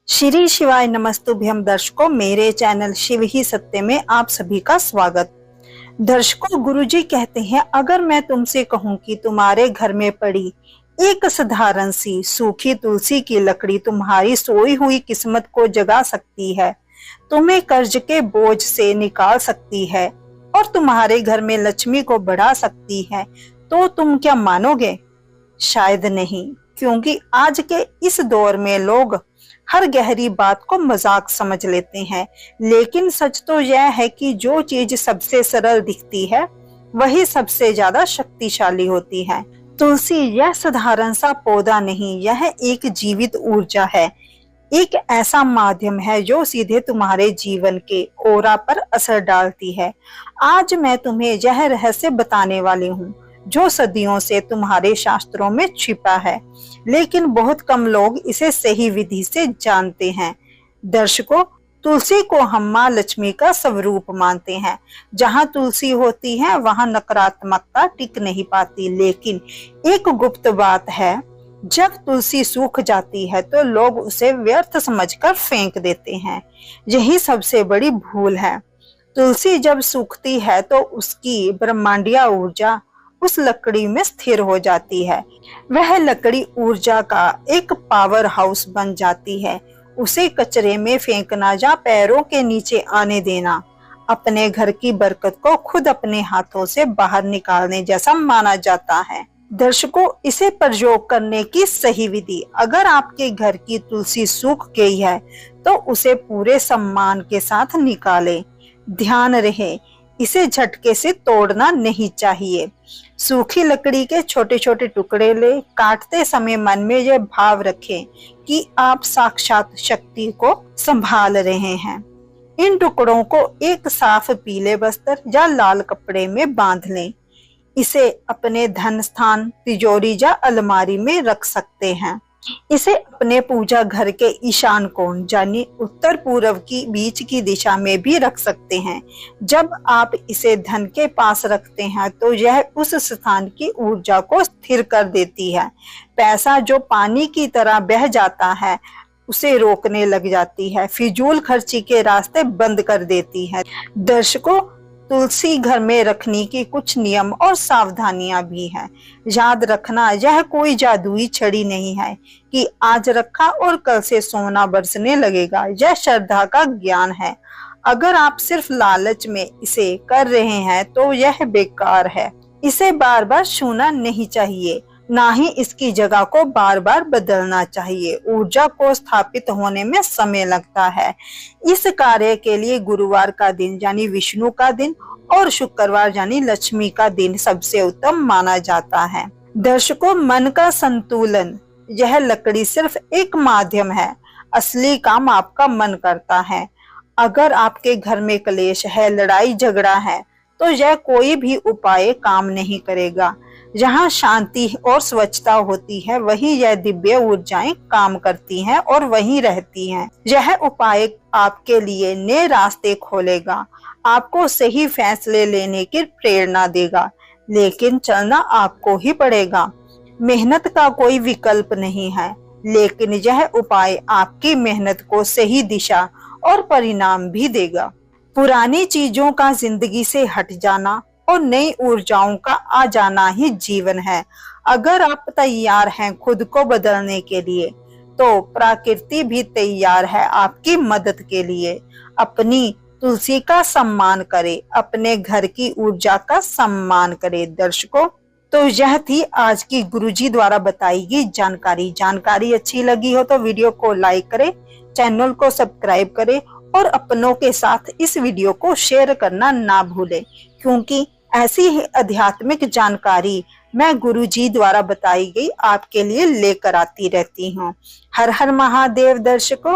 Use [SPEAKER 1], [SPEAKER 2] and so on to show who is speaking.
[SPEAKER 1] श्री शिवाय नमस्तुभ्यम दर्शकों, मेरे चैनल शिव ही सत्य में आप सभी का स्वागत। दर्शकों, गुरुजी कहते हैं, अगर मैं तुमसे कहूं कि तुम्हारे घर में पड़ी एक साधारण सी सूखी तुलसी की लकड़ी तुम्हारी सोई हुई किस्मत को जगा सकती है, तुम्हें कर्ज के बोझ से निकाल सकती है और तुम्हारे घर में लक्ष्मी को बढ़ा सकती है, तो तुम क्या मानोगे? शायद नहीं, क्योंकि आज के इस दौर में लोग हर गहरी बात को मजाक समझ लेते हैं। लेकिन सच तो यह है कि जो चीज सबसे सरल दिखती है वही सबसे ज्यादा शक्तिशाली होती है। तुलसी यह साधारण सा पौधा नहीं, यह एक जीवित ऊर्जा है, एक ऐसा माध्यम है जो सीधे तुम्हारे जीवन के ओरा पर असर डालती है। आज मैं तुम्हें यह रहस्य बताने वाली हूँ जो सदियों से तुम्हारे शास्त्रों में छिपा है, लेकिन बहुत कम लोग इसे सही विधि से जानते हैं। दर्शकों, तुलसी को हम माँ लक्ष्मी का स्वरूप मानते हैं। जहाँ तुलसी होती है वहाँ नकारात्मकता टिक नहीं पाती। लेकिन एक गुप्त बात है, जब तुलसी सूख जाती है तो लोग उसे व्यर्थ समझकर फेंक देते हैं। यही सबसे बड़ी भूल है। तुलसी जब सूखती है तो उसकी ब्रह्मांडीय ऊर्जा उस लकड़ी में स्थिर हो जाती है। वह लकड़ी ऊर्जा का एक पावर हाउस बन जाती है। उसे कचरे में फेंकना या पैरों के नीचे आने देना अपने घर की बरकत को खुद अपने हाथों से बाहर निकालने जैसा माना जाता है। दर्शकों, इसे प्रयोग करने की सही विधि, अगर आपके घर की तुलसी सूख गई है तो उसे पूरे सम्मान के साथ निकालें। ध्यान रहे, इसे झटके से तोड़ना नहीं चाहिए। सूखी लकड़ी के छोटे छोटे टुकड़े ले, काटते समय मन में यह भाव रखें कि आप साक्षात शक्ति को संभाल रहे हैं। इन टुकड़ों को एक साफ पीले वस्त्र या लाल कपड़े में बांध लें। इसे अपने धन स्थान, तिजोरी या अलमारी में रख सकते हैं। इसे अपने पूजा घर के ईशान कोण यानी उत्तर पूर्व की बीच की दिशा में भी रख सकते हैं। जब आप इसे धन के पास रखते हैं तो यह उस स्थान की ऊर्जा को स्थिर कर देती है। पैसा जो पानी की तरह बह जाता है उसे रोकने लग जाती है, फिजूल खर्ची के रास्ते बंद कर देती है। दर्शकों, तुलसी घर में रखने की कुछ नियम और सावधानियां भी हैं। याद रखना, यह कोई जादुई छड़ी नहीं है कि आज रखा और कल से सोना बरसने लगेगा। यह श्रद्धा का ज्ञान है। अगर आप सिर्फ लालच में इसे कर रहे हैं तो यह बेकार है। इसे बार बार छूना नहीं चाहिए, ना ही इसकी जगह को बार बार बदलना चाहिए। ऊर्जा को स्थापित होने में समय लगता है। इस कार्य के लिए गुरुवार का दिन यानी विष्णु का दिन और शुक्रवार यानी लक्ष्मी का दिन सबसे उत्तम माना जाता है। दर्शकों, मन का संतुलन, यह लकड़ी सिर्फ एक माध्यम है, असली काम आपका मन करता है। अगर आपके घर में क्लेश है, लड़ाई झगड़ा है, तो यह कोई भी उपाय काम नहीं करेगा। जहाँ शांति और स्वच्छता होती है वहीं यह दिव्य ऊर्जाएं काम करती हैं और वहीं रहती हैं। यह उपाय आपके लिए नए रास्ते खोलेगा, आपको सही फैसले लेने की प्रेरणा देगा, लेकिन चलना आपको ही पड़ेगा। मेहनत का कोई विकल्प नहीं है, लेकिन यह उपाय आपकी मेहनत को सही दिशा और परिणाम भी देगा। पुरानी चीजों का जिंदगी से हट जाना और नई ऊर्जाओं का आ जाना ही जीवन है। अगर आप तैयार हैं खुद को बदलने के लिए, तो प्रकृति भी तैयार है आपकी मदद के लिए। अपनी तुलसी का सम्मान करें, अपने घर की ऊर्जा का सम्मान करें। दर्शकों, तो यह थी आज की गुरुजी द्वारा बताई गई जानकारी अच्छी लगी हो तो वीडियो को लाइक करें, चैनल को सब्सक्राइब करें और अपनों के साथ इस वीडियो को शेयर करना ना भूलें, क्योंकि ऐसी ही आध्यात्मिक जानकारी मैं गुरुजी द्वारा बताई गई आपके लिए लेकर आती रहती हूँ। हर हर महादेव। दर्शकों,